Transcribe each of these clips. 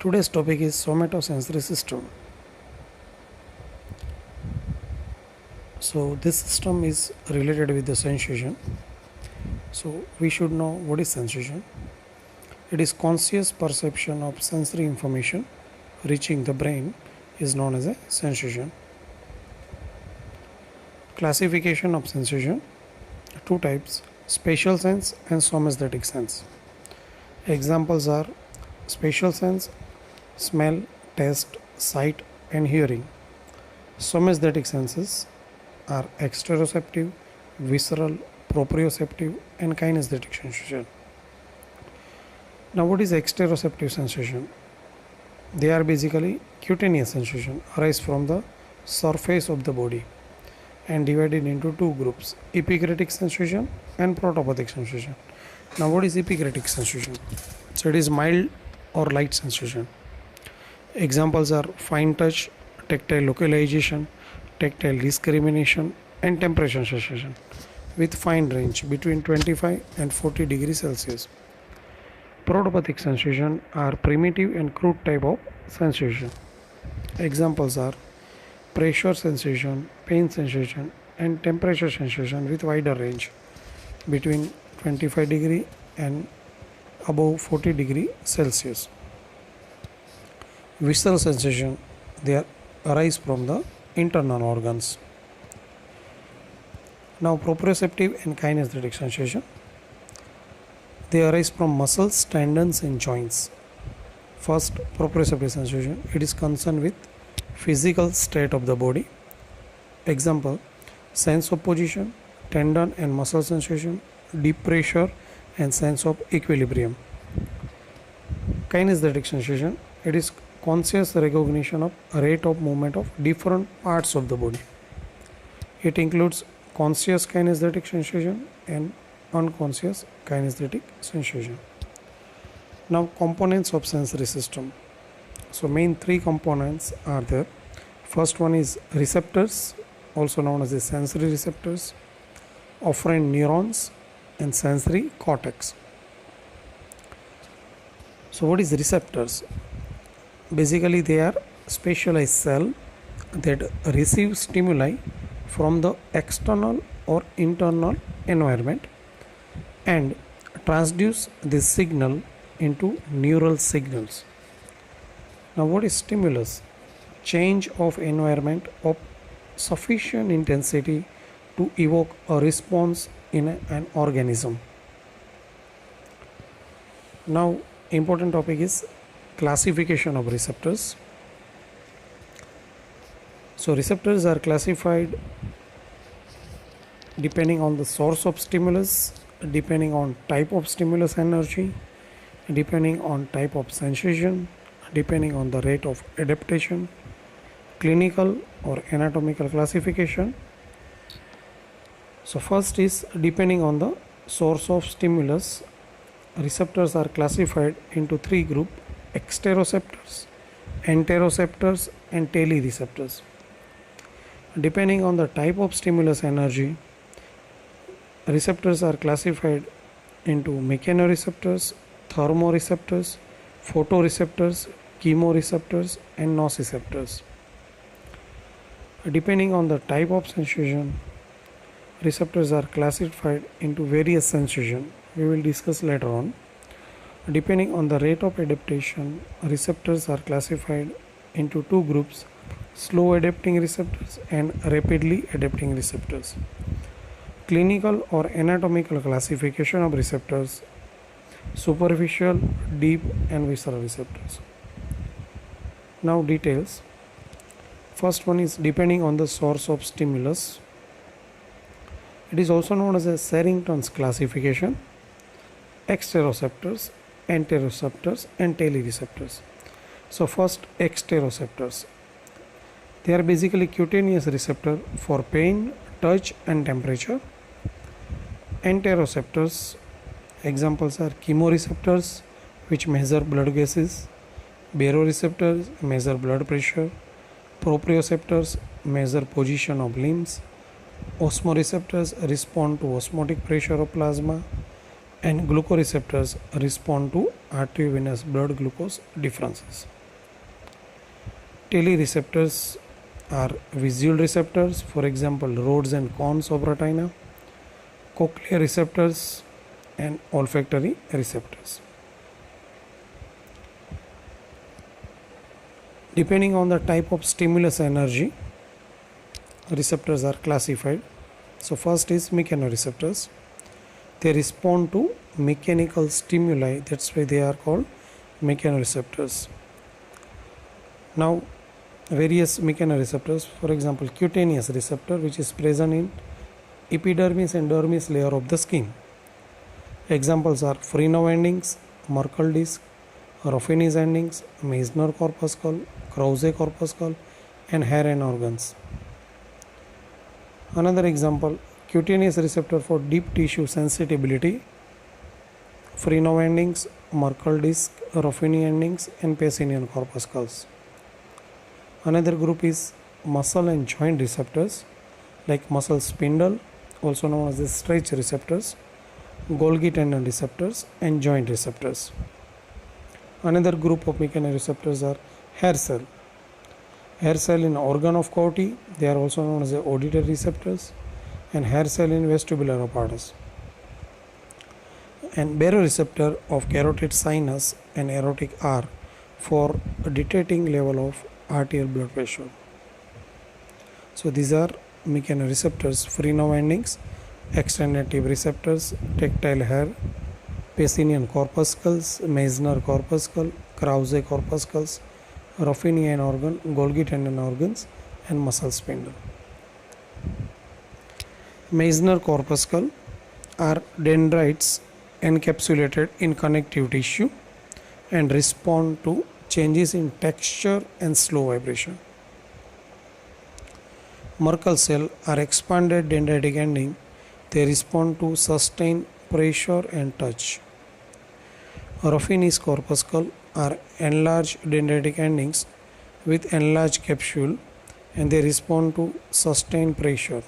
Today's topic is somatosensory system. So this system is related with the sensation. So we should know what is sensation. It is conscious perception of sensory information reaching the brain is known as a sensation. Classification of sensation: two types: spatial sense and somesthetic sense. Examples are spatial sense, smell, taste, sight and hearing. Somesthetic senses are exteroceptive, visceral, proprioceptive and kinesthetic sensation. Now what is exteroceptive sensation? They are basically cutaneous sensation, arise from the surface of the body and divided into two groups: epigastric sensation and protopathic sensation. Now what is epigastric sensation? So it is mild or light sensation. Examples are fine touch, tactile localization, tactile discrimination and temperature sensation with fine range between 25 and 40 degrees Celsius. Protopathic sensation are primitive and crude type of sensation. Examples are pressure sensation, pain sensation and temperature sensation with wider range between 25 degree and above 40 degree Celsius. Visceral sensation, they arise from the internal organs. Now proprioceptive and kinesthetic sensation, they arise from muscles, tendons and joints. First, proprioceptive sensation, it is concerned with physical state of the body. Example, sense of position, tendon and muscle sensation, deep pressure and sense of equilibrium. Kinesthetic sensation, it is conscious recognition of rate of movement of different parts of the body. It includes conscious kinesthetic sensation and unconscious kinesthetic sensation. Now components of sensory system. So main three components are there. First one is receptors, also known as the sensory receptors, afferent neurons and sensory cortex. So what is receptors? Basically they are specialized cell that receive stimuli from the external or internal environment and transduce this signal into neural signals. Now what is stimulus? Change of environment of sufficient intensity to evoke a response in an organism. Now important topic is classification of receptors. So receptors are classified depending on the source of stimulus, depending on type of stimulus energy, depending on type of sensation, depending on the rate of adaptation. Clinical or anatomical classification. So first is depending on the source of stimulus, receptors are classified into three groups: exteroceptors, enteroceptors and telereceptors. Depending on the type of stimulus energy, receptors are classified into mechanoreceptors, thermoreceptors, photoreceptors, chemoreceptors and nociceptors. Depending on the type of sensation, receptors are classified into various sensations. We will discuss later on. Depending on the rate of adaptation, receptors are classified into two groups: slow adapting receptors and rapidly adapting receptors. Clinical or anatomical classification of receptors: superficial, deep and visceral receptors. Now details. First one is depending on the source of stimulus. It is also known as a Sherrington's classification: exteroceptors, enteroceptors and telereceptors. So first, exteroceptors. They are basically cutaneous receptor for pain, touch and temperature. Enteroceptors, examples are chemoreceptors, which measure blood gases; baroreceptors measure blood pressure; proprioceptors measure position of limbs; osmoreceptors respond to osmotic pressure of plasma; and glucoreceptors respond to arteriovenous blood glucose differences. Telereceptors are visual receptors, for example, rods and cones of retina, cochlear receptors, and olfactory receptors. Depending on the type of stimulus energy, receptors are classified. So first is mechanoreceptors. They respond to mechanical stimuli, that's why they are called mechanoreceptors. Now various mechanoreceptors, for example, cutaneous receptor, which is present in epidermis and dermis layer of the skin. Examples are Frenov endings, Merkel disc, Ruffini's endings, Meissner corpuscle, Krause corpuscle, and hair and organs. Another example, cutaneous receptor for deep tissue sensitivity, Frenov endings, Merkel disc, Ruffini endings, and Pacinian corpuscles. Another group is muscle and joint receptors like muscle spindle, also known as the stretch receptors, Golgi tendon receptors, and joint receptors. Another group of mechanoreceptors are hair cell. Hair cell in organ of Corti, they are also known as the auditory receptors, and hair cell in vestibular apparatus. And baroreceptor of carotid sinus and aortic arch for detecting level of arterial blood pressure. So these are mechanoreceptors: Frenov endings, extended tip receptors, tactile hair, Pacinian corpuscles, Meissner corpuscle, Krause corpuscles, Ruffinian organ, Golgi tendon organs, and muscle spindle. Meissner corpuscle are dendrites encapsulated in connective tissue and respond to changes in texture and slow vibration. Merkel cell are expanded dendritic ending. They respond to sustained pressure and touch. Ruffini's corpuscle are enlarged dendritic endings with enlarged capsule, and they respond to sustained pressure.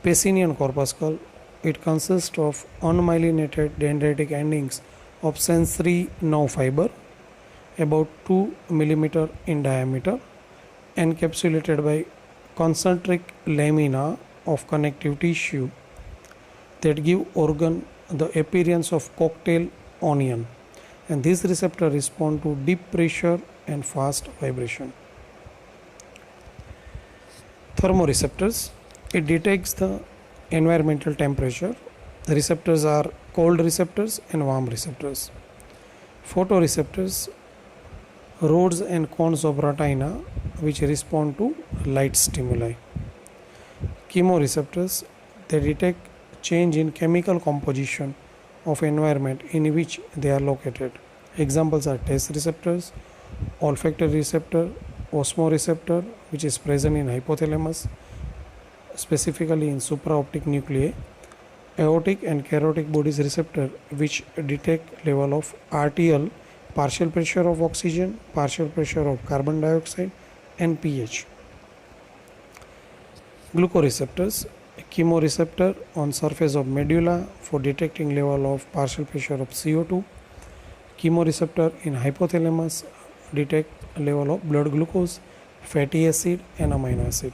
Pacinian corpuscle, it consists of unmyelinated dendritic endings of sensory nerve fiber about 2 mm in diameter, encapsulated by concentric lamina of connective tissue that give organ the appearance of cocktail onion, and these receptors respond to deep pressure and fast vibration. Thermoreceptors, it detects the environmental temperature. The receptors are cold receptors and warm receptors. Photoreceptors, rods and cones of retina which respond to light stimuli. Chemoreceptors, they detect change in chemical composition of environment in which they are located. Examples are taste receptors, olfactory receptor, osmoreceptor, which is present in hypothalamus, specifically in supraoptic nuclei, aortic and carotic bodies receptor, which detect level of arterial partial pressure of oxygen, partial pressure of carbon dioxide, and pH. Glucoreceptors, chemoreceptor on surface of medulla for detecting level of partial pressure of CO2. Chemoreceptor in hypothalamus detect level of blood glucose, fatty acid, and amino acid.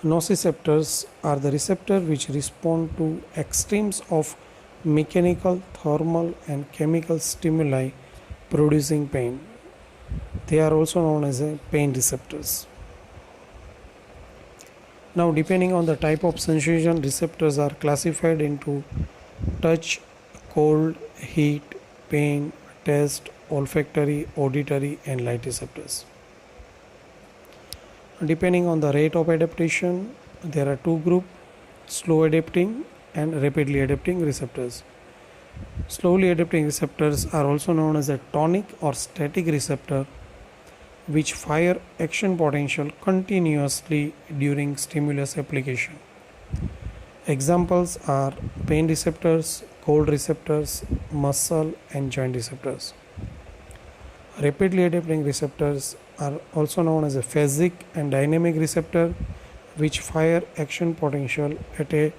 Nociceptors are the receptor which respond to extremes of mechanical, thermal, and chemical stimuli producing pain. They are also known as pain receptors. Now, depending on the type of sensation, receptors are classified into touch, cold, heat, pain, taste, olfactory, auditory, and light receptors. Depending on the rate of adaptation, there are two groups: slow adapting and rapidly adapting receptors. Slowly adapting receptors are also known as a tonic or static receptor, which fire action potential continuously during stimulus application. Examples are pain receptors, cold receptors, muscle and joint receptors. Rapidly adapting receptors are also known as a phasic and dynamic receptor, which fire action potential at a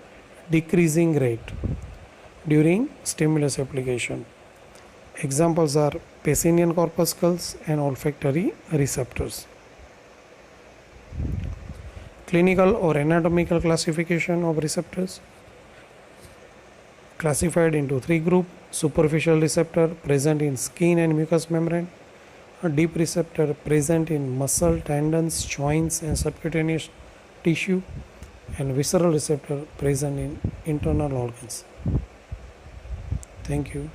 decreasing rate during stimulus application. Examples are Pacinian corpuscles and olfactory receptors. Clinical or anatomical classification of receptors classified into three groups: superficial receptor present in skin and mucous membrane, a deep receptor present in muscle, tendons, joints, and subcutaneous tissue, and visceral receptor present in internal organs. Thank you.